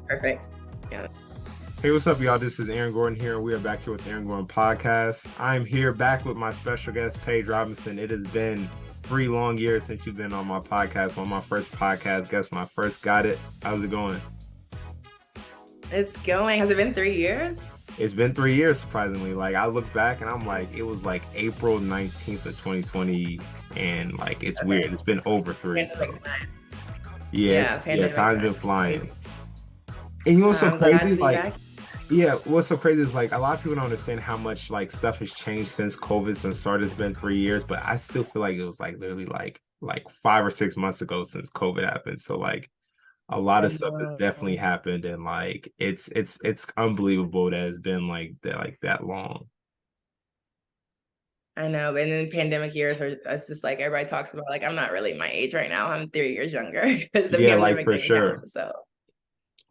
Perfect. Yeah. Hey, what's up, y'all? This is Aaron Gordon here. We are back here with the Aaron Gordon Podcast. I'm here back with my special guest, Paige Robinson. It has been 3 long years since you've been on my podcast, on my first podcast guest when I first got it. How's it going? It's going. Has it been 3 years? It's been 3 years, surprisingly. Like, I look back and I'm like, it was like April 19th of 2020, and like, it's weird. Okay. It's been over three. So, Pandemic time. yes, Yeah, yeah, pandemic time's been time. flying. And you know what's so I'm glad crazy? to be Like, back. yeah, what's so crazy is like a lot of people don't understand how much like stuff has changed since COVID since started. It's been 3 years, but I still feel like it was like literally like 5 or 6 months ago since COVID happened. So like a lot I of stuff has know. definitely happened, and like it's unbelievable that it's been like that long. I know. And then pandemic years are it's just like everybody talks about like I'm not really my age right now. I'm 3 years younger because the Yeah, like pandemic for didn't count. sure. So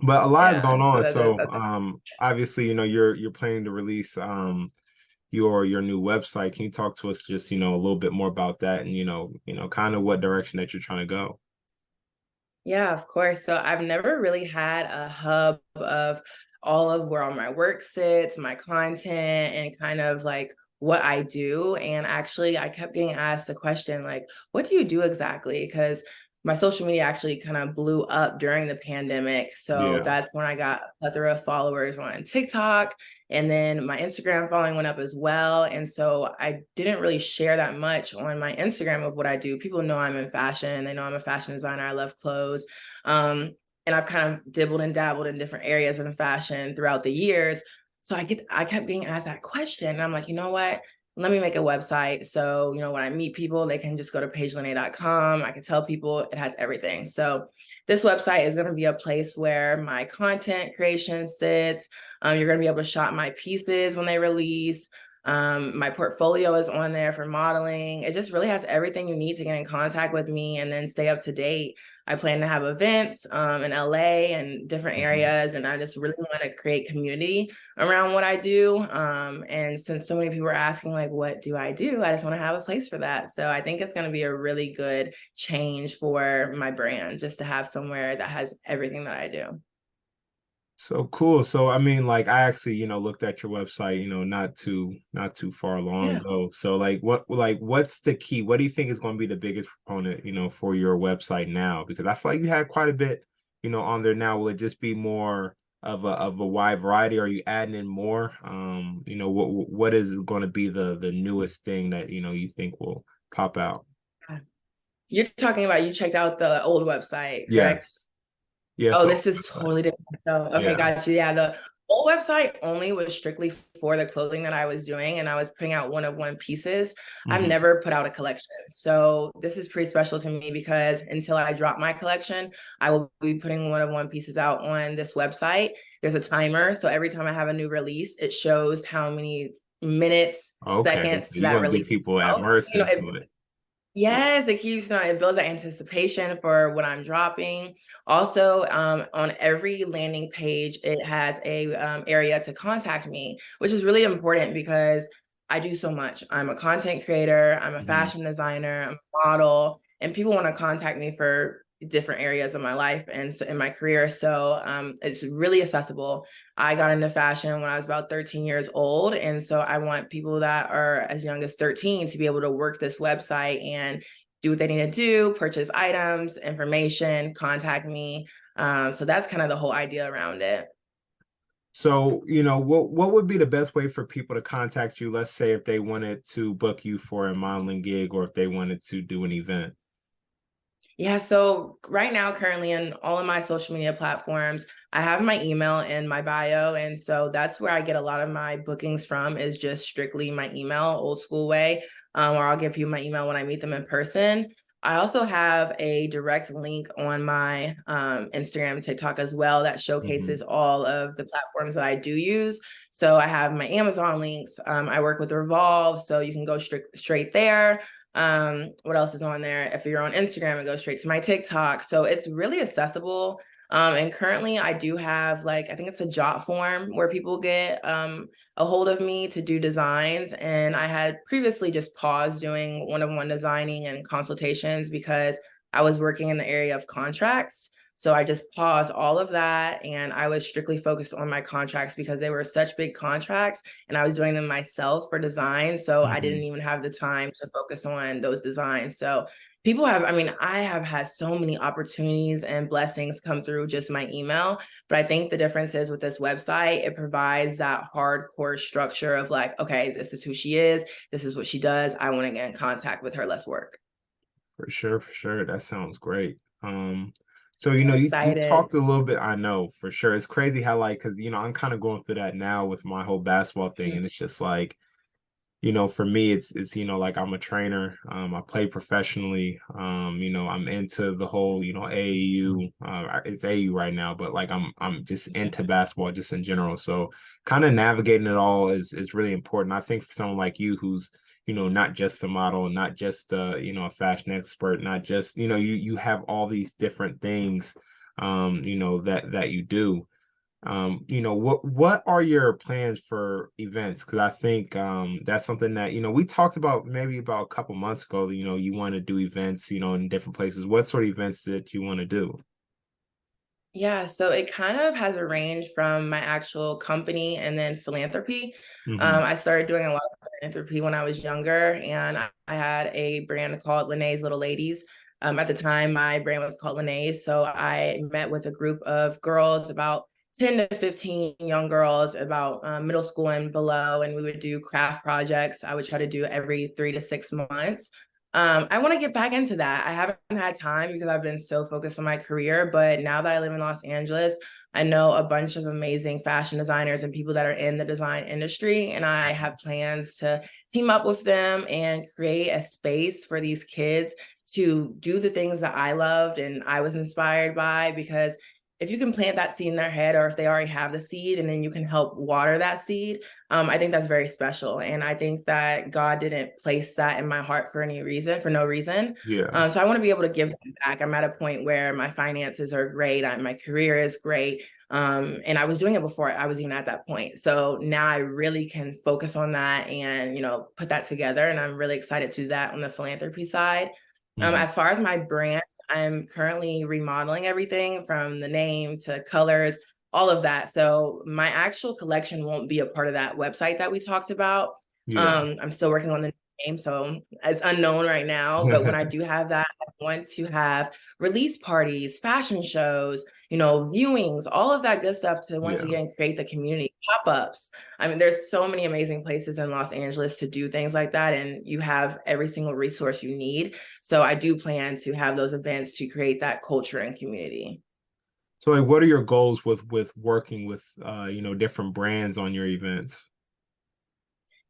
But a lot is going yeah. So on. that, So that's obviously, you're planning to release your new website. Can you talk to us just, a little bit more about that and kind of what direction that you're trying to go? yeah, of course. So I've never really had a hub of all of where all my work sits, my content, and kind of like what I do. And actually, I kept getting asked the question, like, what do you do exactly? Because my social media actually kind of blew up during the pandemic. So Yeah. that's when I got a plethora of followers on TikTok. And then my Instagram following went up as well. And so I didn't really share that much on my Instagram of what I do. People know I'm in fashion. They know I'm a fashion designer. I love clothes. And I've kind of dibbled and dabbled in different areas in fashion throughout the years. So I kept getting asked that question. And I'm like, you know what? Let me make a website. So, when I meet people, they can just go to pageleneigh.com. I can tell people it has everything. So this website is going to be a place where my content creation sits. You're going to be able to shop my pieces when they release. My portfolio is on there for modeling. It just really has everything you need to get in contact with me and then stay up to date. I plan to have events in LA and different Mhm. areas, and I just really want to create community around what I do. And since so many people are asking, like, what do? I just want to have a place for that. So I think it's going to be a really good change for my brand just to have somewhere that has everything that I do. So cool. So I mean, like I actually, looked at your website, not too far long Yeah. ago. So what's the key? What do you think is going to be the biggest proponent, for your website now? Because I feel like you had quite a bit, on there now. Will it just be more of a wide variety? Are you adding in more? What is going to be the newest thing that, you think will pop out? You're talking about you checked out the old website, correct? Yes. Yes. Oh, So this is totally different. So, okay, yeah. got you. Yeah, the old website only was strictly for the clothing that I was doing, and I was putting out one of one pieces. I've Mhm. never put out a collection. So, this is pretty special to me because until I drop my collection, I will be putting one of one pieces out on this website. There's a timer. So, every time I have a new release, it shows how many minutes, Okay. seconds So to you're that gonna get release. people Out. So, immersed into it. yes, it keeps it builds that anticipation for what I'm dropping. Also, on every landing page, it has a area to contact me, which is really important because I do so much. I'm a content creator, I'm a Mhm. fashion designer, I'm a model, and people want to contact me for different areas of my life and so in my career. So it's really accessible. I got into fashion when I was about 13 years old. And so I want people that are as young as 13 to be able to work this website and do what they need to do, purchase items, information, contact me. So that's kind of the whole idea around it. So, what would be the best way for people to contact you? Let's say if they wanted to book you for a modeling gig or if they wanted to do an event. Yeah, so right now, currently in all of my social media platforms, I have my email in my bio. And so that's where I get a lot of my bookings from is just strictly my email, old school way, or I'll give you my email when I meet them in person. I also have a direct link on my Instagram, TikTok as well that Mhm. showcases all of the platforms that I do use. So I have my Amazon links. I work with Revolve, so you can go straight there. What else is on there? If you're on Instagram, it goes straight to my TikTok. So it's really accessible. And currently I do have like, I think it's a jot form where people get a hold of me to do designs. And I had previously just paused doing one-on-one designing and consultations because I was working in the area of contracts. So I just paused all of that, and I was strictly focused on my contracts because they were such big contracts and I was doing them myself for design. So I didn't Mhm. even have the time to focus on those designs. So people have, I mean, I have had so many opportunities and blessings come through just my email. But I think the difference is with this website, it provides that hardcore structure of like, okay, this is who she is, this is what she does. I want to get in contact with her. Let's work. For sure, for sure. That sounds great. So I'm you excited. talked a little bit. I know for sure. It's crazy how like because I'm kind of going through that now with my whole basketball thing, and it's just like for me, it's like I'm a trainer. I play professionally. I'm into the whole AAU. It's AAU right now, but like I'm just into basketball just in general. So kind of navigating it all is really important. I think for someone like you who's not just a model, not just a fashion expert, not just you have all these different things that you do. What are your plans for events? Because I think that's something that we talked about maybe about a couple months ago. You want to do events in different places. What sort of events that you want to do? Yeah, so it kind of has a range from my actual company and then philanthropy. Hmm. I started doing a lot of philanthropy when I was younger, and I had a brand called Leneig's Little Ladies. At the time, my brand was called Leneig's. So I met with a group of girls, about 10 to 15 young girls, about middle school and below, and we would do craft projects. I would try to do every 3 to 6 months. I want to get back into that. I haven't had time because I've been so focused on my career. But now that I live in Los Angeles, I know a bunch of amazing fashion designers and people that are in the design industry. And I have plans to team up with them and create a space for these kids to do the things that I loved and I was inspired by. Because if you can plant that seed in their head, or if they already have the seed and then you can help water that seed, I think that's very special. And I think that God didn't place that in my heart for any reason, for no reason. Yeah. So I want to be able to give them back. I'm at a point where my finances are great. My career is great. And I was doing it before I was even at that point. So now I really can focus on that and, put that together. And I'm really excited to do that on the philanthropy side. Hmm. As far as my brand, I'm currently remodeling everything from the name to colors, all of that. So my actual collection won't be a part of that website that we talked about. Yeah. I'm still working on the name, so it's unknown right now. But when I do have that, I want to have release parties, fashion shows, viewings, all of that good stuff to once Yeah. again create the community, pop-ups. I mean, there's so many amazing places in Los Angeles to do things like that, and you have every single resource you need. So I do plan to have those events to create that culture and community. So like what are your goals with working with different brands on your events?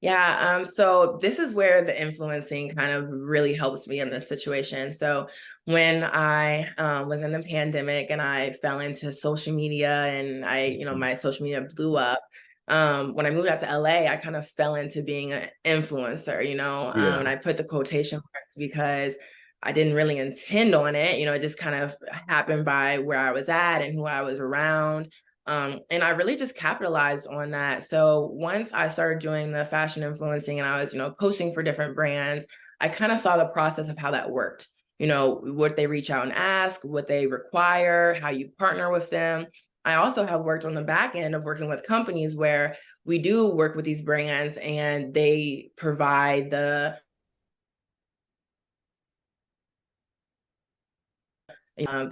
Yeah, so this is where the influencing kind of really helps me in this situation. So when I was in the pandemic and I fell into social media and Mhm. my social media blew up. When I moved out to LA, I kind of fell into being an influencer, Yeah. and I put the quotation marks because I didn't really intend on it. It just kind of happened by where I was at and who I was around. And I really just capitalized on that. So once I started doing the fashion influencing and I was, posting for different brands, I kind of saw the process of how that worked. What they reach out and ask, what they require, how you partner with them. I also have worked on the back end of working with companies where we do work with these brands and they provide the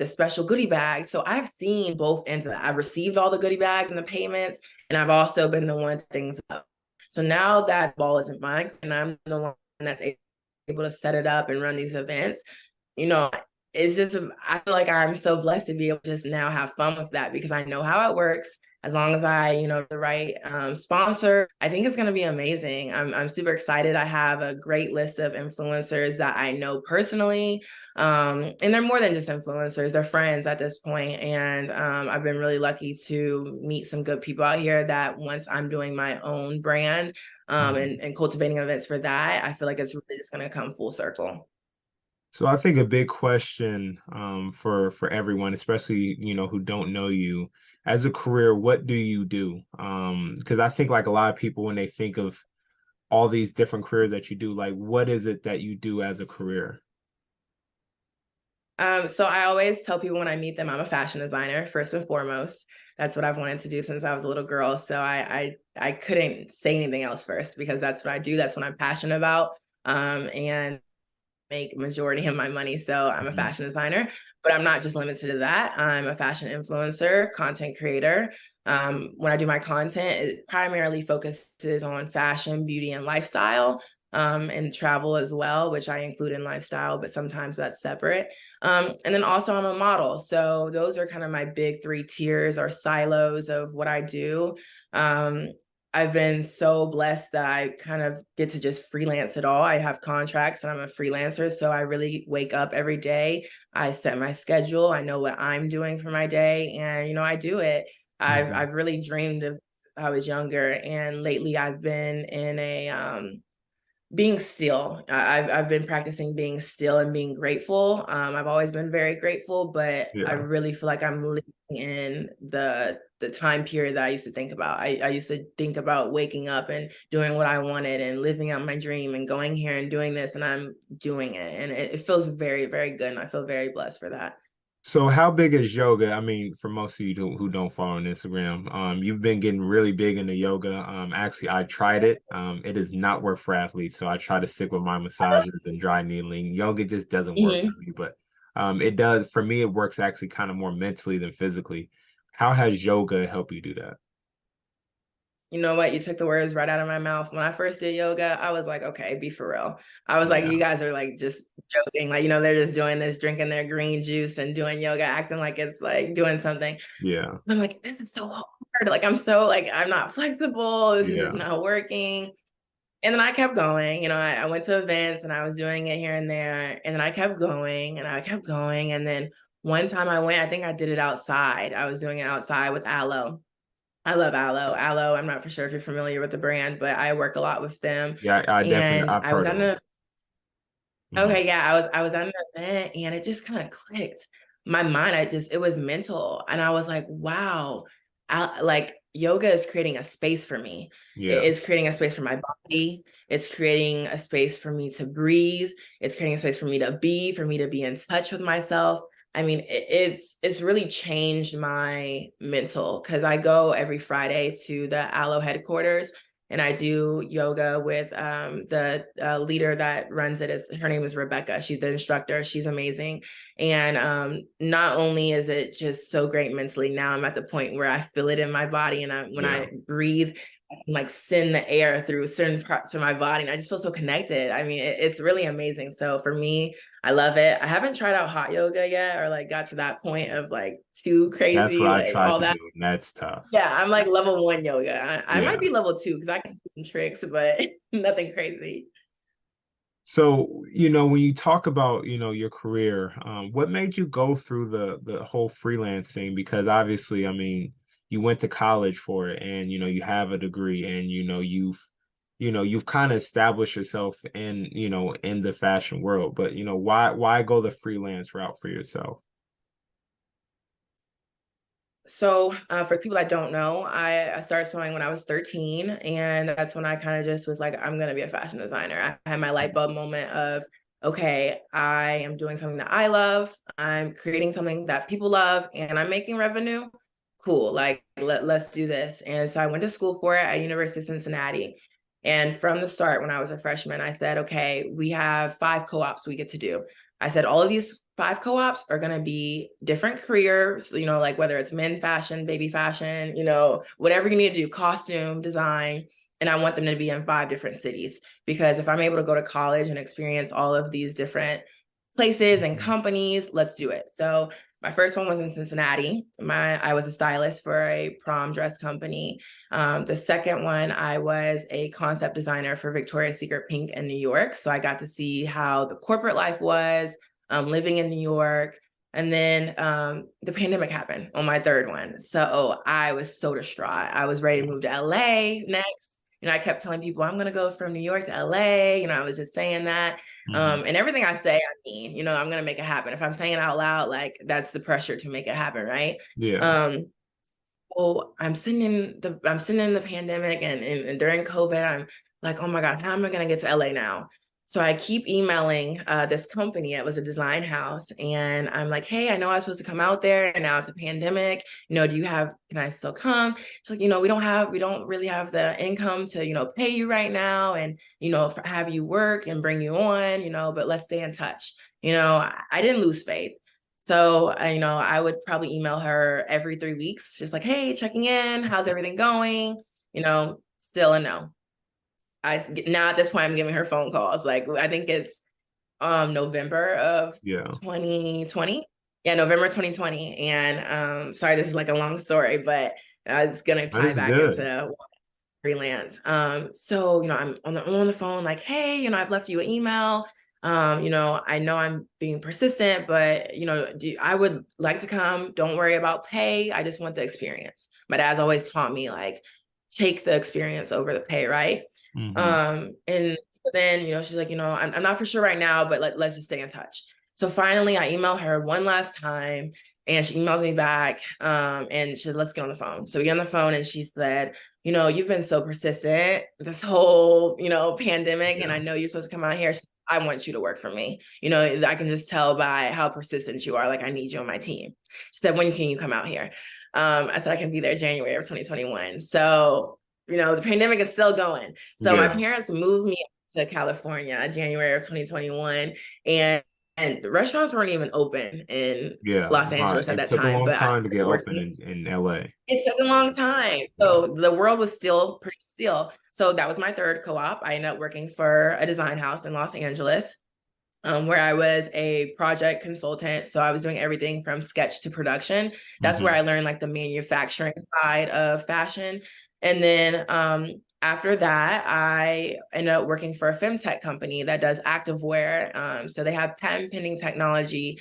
special goodie bags. So I've seen both ends of that. I've received all the goodie bags and the payments, and I've also been the one to things up. So now that ball isn't mine, and I'm the one that's able to set it up and run these events, you know, it's just, I feel like I'm so blessed to be able to just now have fun with that because I know how it works. As long as I, the right sponsor, I think it's going to be amazing. I'm super excited. I have a great list of influencers that I know personally. And they're more than just influencers, they're friends at this point. And I've been really lucky to meet some good people out here that once I'm doing my own brand Mhm. and cultivating events for that, I feel like it's really just going to come full circle. So I think a big question for everyone, especially who don't know you as a career, what do you do? Because I think like a lot of people when they think of all these different careers that you do, like what is it that you do as a career? So I always tell people when I meet them, I'm a fashion designer, first and foremost. That's what I've wanted to do since I was a little girl. So I couldn't say anything else first because that's what I do. That's what I'm passionate about. And make majority of my money. So I'm a Mhm. fashion designer, but I'm not just limited to that. I'm a fashion influencer, content creator. When I do my content, it primarily focuses on fashion, beauty, and lifestyle. And travel as well, which I include in lifestyle, but sometimes that's separate. And then also I'm a model. So those are kind of my big three tiers or silos of what I do. Um, I've been so blessed that I kind of get to just freelance it all. I have contracts and I'm a freelancer. So I really wake up every day. I set my schedule. I know what I'm doing for my day and I do it. Mhm. I've really dreamed of I was younger and lately I've been in a being still. I've been practicing being still and being grateful. I've always been very grateful, but I Yeah. really feel like I'm living in the time period that I used to think about. I used to think about waking up and doing what I wanted and living out my dream and going here and doing this, and I'm doing it, and it feels very, very good, and I feel very blessed for that. So how big is yoga? I mean, for most of you who don't follow on Instagram, you've been getting really big into yoga. Actually, I tried it. It does not work for athletes, so I try to stick with my massages and dry needling. Yoga just doesn't work for Mhm. me, but it does for me. It works actually kind of more mentally than physically. How has yoga helped you do that? You know what? You took the words right out of my mouth. When I first did yoga, I was like, okay, be for real. I was like, Yeah, you guys are like just joking. Like, they're just doing this, drinking their green juice and doing yoga, acting like it's like doing something. yeah, I'm like, this is so hard. Like, I'm so like, I'm not flexible. This is just yeah, not working. And then I kept going. I went to events and I was doing it here and there. And then I kept going and I kept going. And then one time I went, I think I did it outside. I was doing it outside with aloe. I love aloe. Aloe, I'm not for sure if you're familiar with the brand, but I work a lot with them. yeah. I definitely And I've I was heard at of them. an Mhm. okay, yeah, I was at an event and it just kind of clicked. My mind, it was mental. And I was like, wow, like yoga is creating a space for me. Yeah, It's creating a space for my body. It's creating a space for me to breathe. It's creating a space for me to be in touch with myself. I mean, it's really changed my mental because I go every Friday to the Aloe headquarters and I do yoga with the leader that runs it. Is her name is Rebecca. She's the instructor. She's amazing, and not only is it just so great mentally. Now I'm at the point where I feel it in my body, and when yeah. I breathe, I can like send the air through certain parts of my body, and I just feel so connected. I mean, it's really amazing. So for me, I love it. I haven't tried out hot yoga yet, or like got to that point of like too That's what crazy, I like tried all to that. do, and that's tough. Yeah, I'm like level one yoga. I might Yeah. be level two because I can do some tricks, but nothing crazy. So, when you talk about, your career, what made you go through the whole freelance thing? Because obviously, I mean, you went to college for it and you have a degree and you've kind of established yourself in the fashion world, but why go the freelance route for yourself? So, for people that don't know, I started sewing when I was 13, and that's when I kind of just was like, I'm gonna be a fashion designer. I had my light bulb moment of, okay, I am doing something that I love, I'm creating something that people love, and I'm making revenue. Cool, like let's do this. And so I went to school for it at University of Cincinnati. And from the start, when I was a freshman, I said, okay, we have 5 co-ops we get to do. I said, all of these 5 co-ops are going to be different careers, like whether it's men fashion, baby fashion, whatever you need to do, costume, design. And I want them to be in 5 different cities because if I'm able to go to college and experience all of these different places and Mhm. companies, let's do it. So my first one was in Cincinnati. I was a stylist for a prom dress company. The second one, I was a concept designer for Victoria's Secret Pink in New York. So I got to see how the corporate life was, living in New York. And then the pandemic happened on my third one. So I was so distraught. I was ready to move to LA next. I kept telling people I'm gonna go from New York to LA. I was just saying that. Mhm. And everything I say, I mean, I'm gonna make it happen. If I'm saying it out loud, like that's the pressure to make it happen, right? Yeah. Um, so I'm sitting in the pandemic and during COVID, I'm like, oh my God, how am I gonna get to LA now? So I keep emailing this company. It was a design house. And I'm like, hey, I know I was supposed to come out there and now it's a pandemic. Can I still come? It's like, we don't really have the income to, pay you right now and, have you work and bring you on, but let's stay in touch. I didn't lose faith. So, I would probably email her every 3 weeks, just like, hey, checking in. How's everything going? Still a no. Now at this point I'm giving her phone calls. Like I think it's November of Yeah. 2020. Yeah, November 2020. And sorry, this is like a long story, but it's gonna That tie is back good. into freelance. So I'm on the phone, like, hey, I've left you an email. I know I'm being persistent, but I would like to come. Don't worry about pay. I just want the experience. My dad's always taught me like take the experience over the pay, right? Mm-hmm. And then, she's like, I'm not for sure right now, but let's just stay in touch. So finally I email her one last time and she emails me back. And she said, let's get on the phone. So we get on the phone and she said, you've been so persistent this whole, pandemic. And Yeah. I know you're supposed to come out here. I want you to work for me. I can just tell by how persistent you are. Like, I need you on my team. She said, when can you come out here? I said, I can be there January of 2021. So, the pandemic is still going. So my Yeah. parents moved me to California January of 2021. And the restaurants weren't even open in Yeah. Los Right. Angeles at It that took a time, long but I time to get was open working. in LA. It took a long time. Yeah. So the world was still pretty still. So that was my third co-op. I ended up working for a design house in Los Angeles, where I was a project consultant. So I was doing everything from sketch to production. That's where Mm-hmm. I learned like the manufacturing side of fashion. And then after that, I ended up working for a femtech company that does activewear. So they have patent pending technology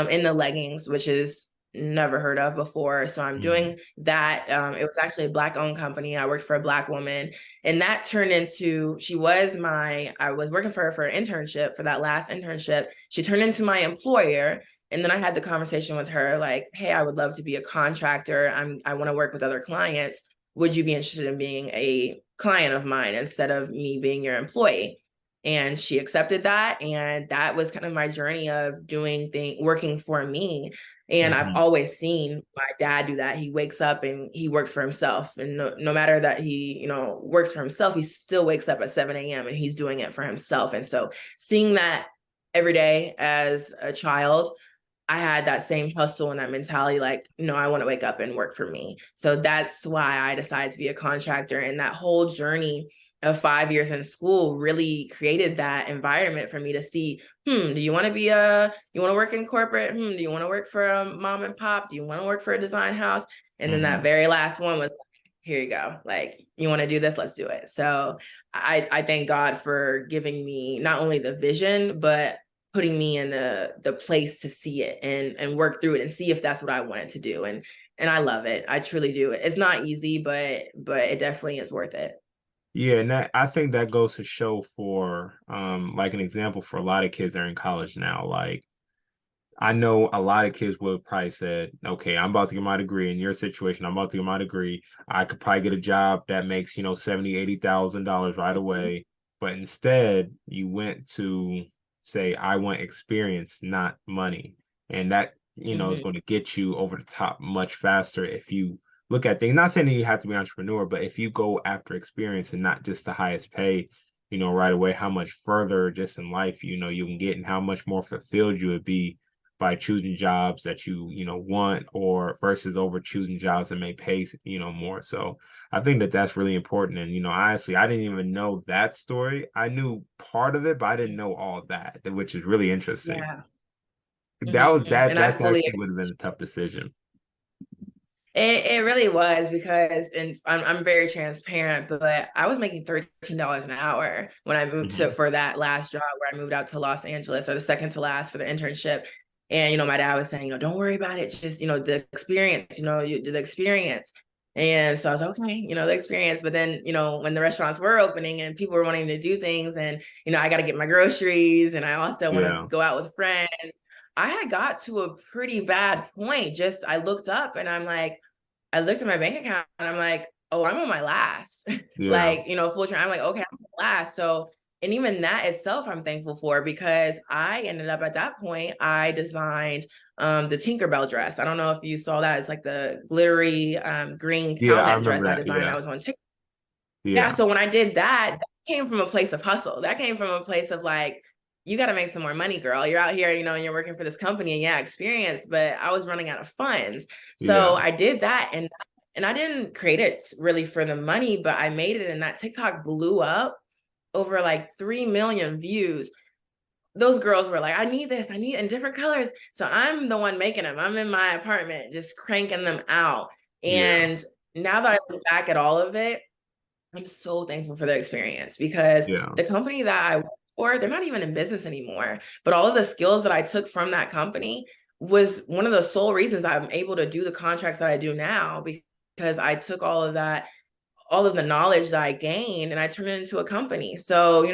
in the leggings, which is never heard of before. So I'm Mm-hmm. doing that. It was actually a Black owned company. I worked for a Black woman, and that turned into, I was working for her for an internship, for that last internship. She turned into my employer. And then I had the conversation with her like, hey, I would love to be a contractor. I want to work with other clients. Would you be interested in being a client of mine instead of me being your employee? And she accepted that. And that was kind of my journey of working for me. And I've Mm-hmm. always seen my dad do that. He wakes up and he works for himself. And no matter that he, works for himself, he still wakes up at 7 a.m. and he's doing it for himself. And so seeing that every day as a child, I had that same hustle and that mentality, like, I want to wake up and work for me. So that's why I decided to be a contractor. And that whole journey of 5 years in school really created that environment for me to see, do you want to you want to work in corporate? Do you want to work for a mom and pop? Do you want to work for a design house? And then Mm-hmm. that very last one was, here you go. Like, you want to do this? Let's do it. So I thank God for giving me not only the vision, but putting me in the place to see it and work through it and see if that's what I wanted to do. And I love it. I truly do. It's not easy, but it definitely is worth it. Yeah, and that I think that goes to show for like an example for a lot of kids that are in college now. Like I know a lot of kids would probably said, okay, I'm about to get my degree. In your situation, I'm about to get my degree. I could probably get a job that makes, 70, $80,000 right Mhm. away. But instead, you went to say, I want experience, not money. And that, is Mhm. going to get you over the top much faster if you look at things. Not saying that you have to be an entrepreneur, but if you go after experience and not just the highest pay, right away, how much further just in life, you can get and how much more fulfilled you would be by choosing jobs that you want or versus over choosing jobs that may pay more. So I think that that's really important. And honestly, I didn't even know that story. I knew part of it, but I didn't know all that, which is really interesting. Yeah. That was Mhm. And I that's fully actually would have been a tough decision. it really was because, and I'm very transparent, but I was making $13 an hour when I moved Hmm. for that last job where I moved out to Los Angeles, or the second to last for the internship. And my dad was saying, don't worry about it, just the experience, the experience. And so I was like, okay, the experience. But then, when the restaurants were opening and people were wanting to do things, and I got to get my groceries, and I also want to Yeah. go out with friends. I had got to a pretty bad point. Just I looked up and I looked at my bank account and I'm like, oh, I'm on my last. Yeah. Like, full time. I'm like, okay, I'm on my last. So And even that itself, I'm thankful for, because I ended up at that point, I designed the Tinkerbell dress. I don't know if you saw that. It's like the glittery green Yeah, cow I neck remember dress I that. designed. Yeah. That was on TikTok. Yeah. Yeah. So when I did that, that came from a place of hustle. That came from a place of like, you got to make some more money, girl. You're out here, and you're working for this company, and yeah, experience, but I was running out of funds. So Yeah. I did that, and I didn't create it really for the money, but I made it, and that TikTok blew up over like 3 million views. Those girls were like, I need this, I need it in different colors. So I'm the one making them. I'm in my apartment just cranking them out. Yeah. And now that I look back at all of it, I'm so thankful for the experience, because Yeah. the company that I work for, they're not even in business anymore. But all of the skills that I took from that company was one of the sole reasons I'm able to do the contracts that I do now, because I took all of the knowledge that I gained and I turned it into a company. So,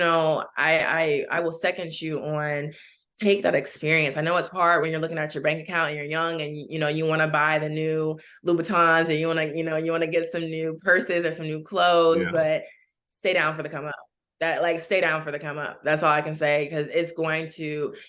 I will second you on take that experience. I know it's hard when you're looking at your bank account and you're young, and you want to buy the new Louboutins, or you want to get some new purses or some new clothes, Yeah. but stay down for the come up. That, like, stay down for the come up. That's all I can say, because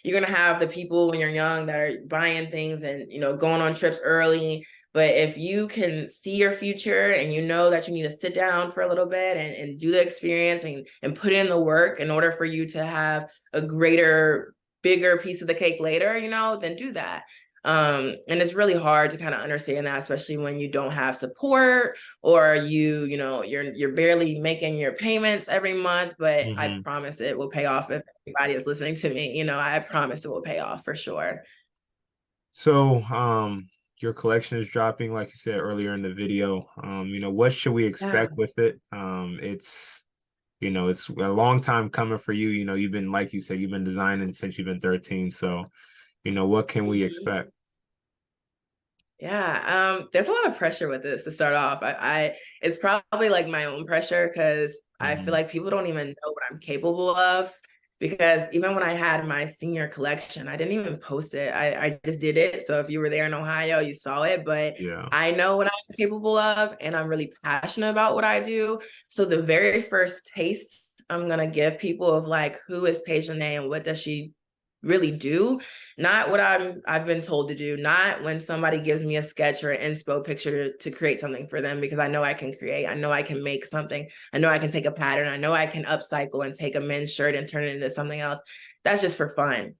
you're gonna have the people when you're young that are buying things and going on trips early. But if you can see your future, and you know that you need to sit down for a little bit and do the experience, and put in the work in order for you to have a greater, bigger piece of the cake later, then do that. And it's really hard to kind of understand that, especially when you don't have support, or you're barely making your payments every month. But I Hmm. promise it will pay off if everybody is listening to me. I promise it will pay off for sure. So, your collection is dropping, like you said earlier in the video. What should we Yeah. expect with it? It's a long time coming for you. You've been, like you said, you've been designing since you've been 13. So, what can we Mhm. expect? Yeah, there's a lot of pressure with this to start off. It's probably like my own pressure, because I feel Hmm. like people don't even know what I'm capable of. Because even when I had my senior collection, I didn't even post it. I just did it. So if you were there in Ohio, you saw it. But Yeah. I know what I'm capable of, and I'm really passionate about what I do. So the very first taste I'm gonna give people of like, who is Paige Leneigh and what does she really do, not what I've been told to do, not when somebody gives me a sketch or an inspo picture to create something for them, because I know I can create, I know I can make something, I know I can take a pattern, I know I can upcycle and take a men's shirt and turn it into something else. That's just for fun.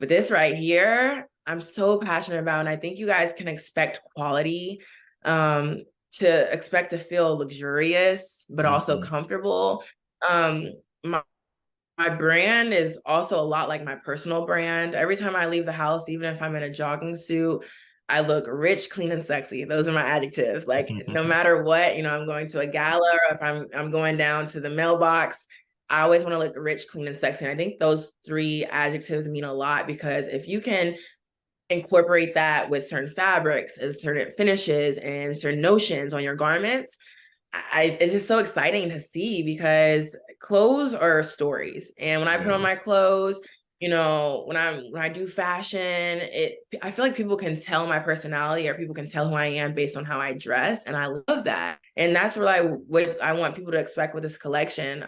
But this right here, I'm so passionate about, and I think you guys can expect quality, um to expect to feel luxurious but also Hmm. comfortable. My brand is also a lot like my personal brand. Every time I leave the house, even if I'm in a jogging suit, I look rich, clean, and sexy. Those are my adjectives. Like, no matter what, I'm going to a gala, or if I'm going down to the mailbox, I always want to look rich, clean, and sexy. And I think those three adjectives mean a lot, because if you can incorporate that with certain fabrics and certain finishes and certain notions on your garments, it's just so exciting to see, because clothes are stories. And when I put on Yeah. my clothes, when I do fashion, I feel like people can tell my personality, or people can tell who I am based on how I dress. And I love that. And that's what I want people to expect with this collection.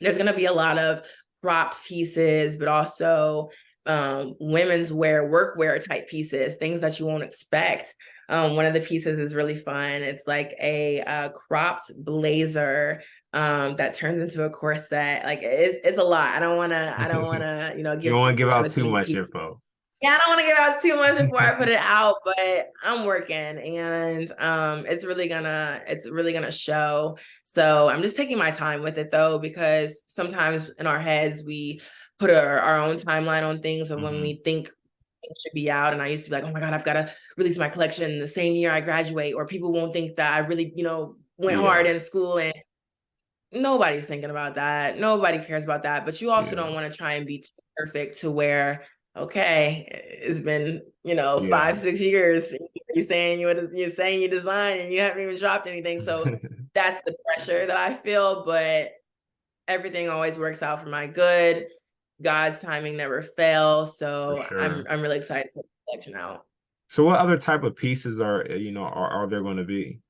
There's gonna be a lot of cropped pieces, but also women's wear, workwear type pieces, things that you won't expect. One of the pieces is really fun. It's like a cropped blazer that turns into a corset. Like, it's a lot. I don't wanna You give don't too want to give much of out a too sneak much peek. info. Yeah, I don't want to give out too much before I put it out, but I'm working, and it's really gonna show. So I'm just taking my time with it, though, because sometimes in our heads we put our own timeline on things, or when Hmm. we think things should be out. And I used to be like, oh my God, I've got to release my collection the same year I graduate, or people won't think that I really, went Yeah. hard in school. And nobody's thinking about that. Nobody cares about that. But you also Yeah. don't want to try and be too perfect to where, okay, it's been, Yeah. 5, 6 years. You're saying you design and you haven't even dropped anything. So that's the pressure that I feel. But everything always works out for my good. God's timing never fails. For So I'm sure. I'm really excited to put the collection out. So what other type of pieces are there going to be?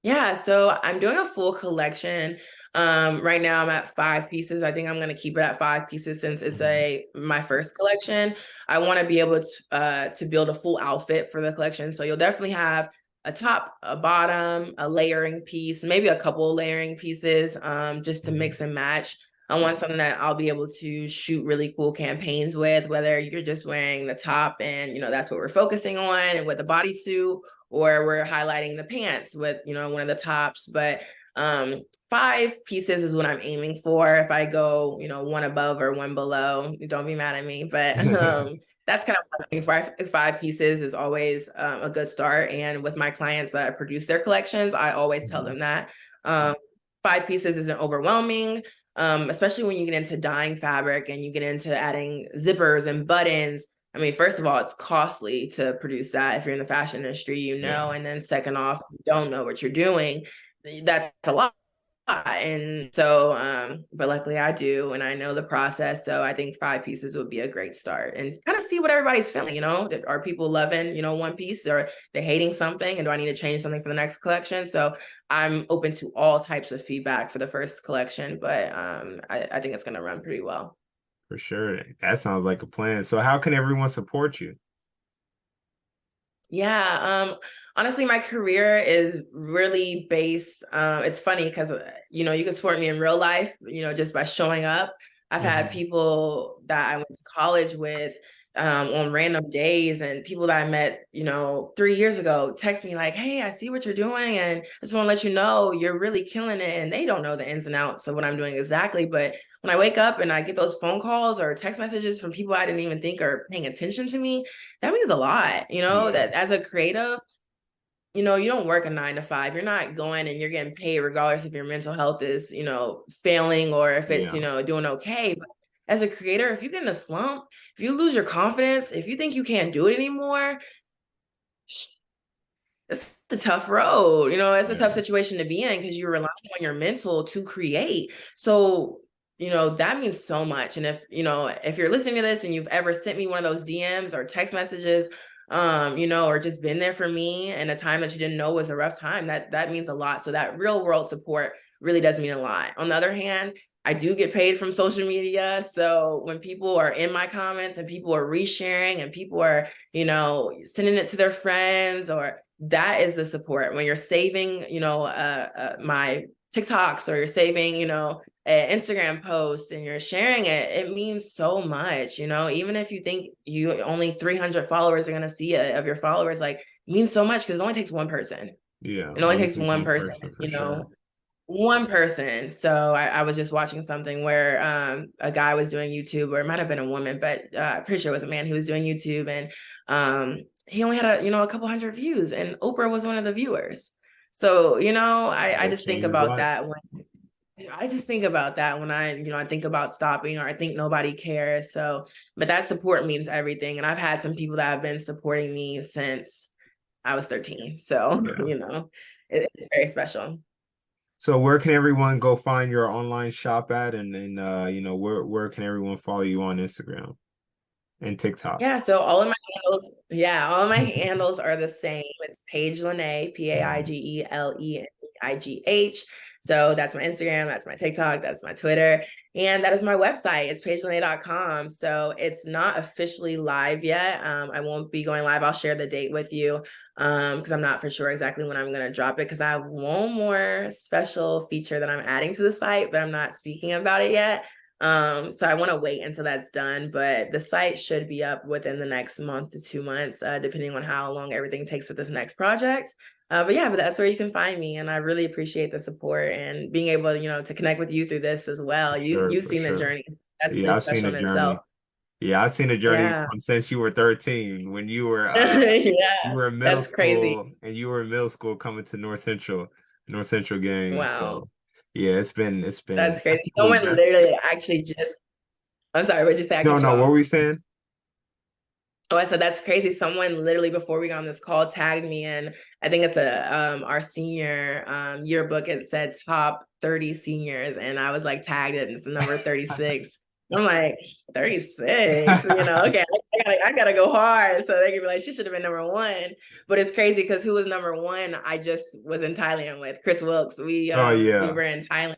Yeah, so I'm doing a full collection. Right now I'm at 5 pieces. I think I'm gonna keep it at 5 pieces since it's Mhm. my first collection. I want to be able to build a full outfit for the collection. So you'll definitely have a top, a bottom, a layering piece, maybe a couple layering pieces, just to Mhm. mix and match. I want something that I'll be able to shoot really cool campaigns with, whether you're just wearing the top and that's what we're focusing on, and with a bodysuit, or we're highlighting the pants with one of the tops. But 5 pieces is what I'm aiming for. If I go one above or one below, don't be mad at me, but that's kind of what I'm aiming for. 5 pieces is always a good start, and with my clients that I produce their collections, I always tell Mhm. them that um 5 pieces isn't overwhelming, especially when you get into dyeing fabric and you get into adding zippers and buttons. I mean, first of all, it's costly to produce that if you're in the fashion industry, Yeah, and then second off, you don't know what you're doing. That's a lot. And so, but luckily I do, and I know the process. So I think 5 pieces would be a great start, and kind of see what everybody's feeling. Are people loving, one piece, or they hating something? And do I need to change something for the next collection? So I'm open to all types of feedback for the first collection, but I think it's going to run pretty well. for sure. That sounds like a plan. So how can everyone support you? Yeah, honestly, my career is really based. It's funny because you can support me in real life, just by showing up. I've had Mhm. people that I went to college with on random days, and people that I met, 3 years ago text me like, "Hey, I see what you're doing, and I just want to let you know you're really killing it." And they don't know the ins and outs of what I'm doing exactly, but when I wake up and I get those phone calls or text messages from people I didn't even think are paying attention to me, that means a lot, Yeah, that as a creative, you don't work a 9 to 5. You're not going and you're getting paid regardless if your mental health is, failing, or if it's, yeah, doing okay. But as a creator, if you get in a slump, if you lose your confidence, if you think you can't do it anymore, it's a tough road. It's a tough yeah, situation to be in because you're relying on your mental to create. So, that means so much. And if you're listening to this and you've ever sent me one of those DMs or text messages, or just been there for me in a time that you didn't know was a rough time, that means a lot. So that real world support really does mean a lot. On the other hand, I do get paid from social media. So when people are in my comments and people are resharing and people are, sending it to their friends, or that is the support. When you're saving, my TikToks, or you're saving, an Instagram post and you're sharing it, it means so much. Even if you think you only 300 followers are going to see it of your followers, like, it means so much because it only takes one person. yeah. It only Only takes takes one one person, person for sure. one person. So I was just watching something where a guy was doing YouTube, or it might have been a woman, but I'm pretty sure it was a man who was doing YouTube, and he only had a couple hundred views, and Oprah was one of the viewers. So I That just think changed his about life. that when I think about stopping, or I think nobody cares. So, but that support means everything, and I've had some people that have been supporting me since I was 13. So Yeah. it's very special. So where can everyone go find your online shop at, and then where can everyone follow you on Instagram and TikTok? Yeah, so all of my handles are the same. It's Paige Leneigh, PaigeLeneigh. So that's my Instagram, that's my TikTok, that's my Twitter, and that is my website. It's paigelenay.com. So it's not officially live yet. I won't be going live. I'll share the date with you because I'm not for sure exactly when I'm gonna drop it, because I have one more special feature that I'm adding to the site, but I'm not speaking about it yet. So I want to wait until that's done, but the site should be up within the next month to 2 months, depending on how long everything takes with this next project. But that's where you can find me, and I really appreciate the support and being able to, to connect with you through this as well. For You sure, you've for seen the sure. journey. That's Yeah, pretty I've seen special the in itself. journey. Yeah, I've seen the journey Yeah. from since you were 13, when you Yeah, were in middle that's crazy. school, and you were in middle school coming to North Central games. Wow, So yeah, it's been that's crazy. definitely Someone that's literally actually just. I'm sorry. What'd you say? I no, cut you no, what off. were we saying? Oh, I said that's crazy. Someone literally before we got on this call tagged me in. I think it's our senior yearbook. It said top 30 seniors, and I was like tagged it. And it's the number 36. I'm like 36, okay, I gotta go hard. So they can be like, she should have been number one. But it's crazy because who was number one? I just was in Thailand with Chris Wilkes. Oh We yeah, were in Thailand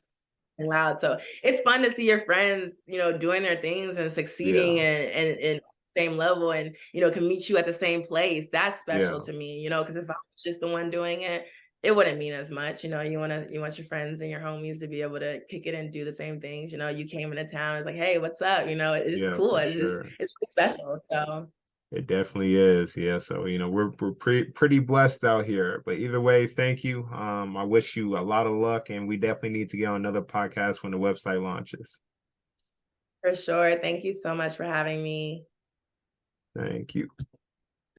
and loud. So it's fun to see your friends, doing their things and succeeding yeah, and same level and can meet you at the same place. That's special yeah, to me, because if I was just the one doing it, it wouldn't mean as much. You want your friends and your homies to be able to kick it and do the same things. You came into town, it's like, hey, what's up? It's just yeah, cool. for It's just sure. it's really special. So It definitely is. Yeah. So, we're pretty blessed out here. But either way, thank you. I wish you a lot of luck, and we definitely need to get on another podcast when the website launches. for sure. Thank you so much for having me. Thank you.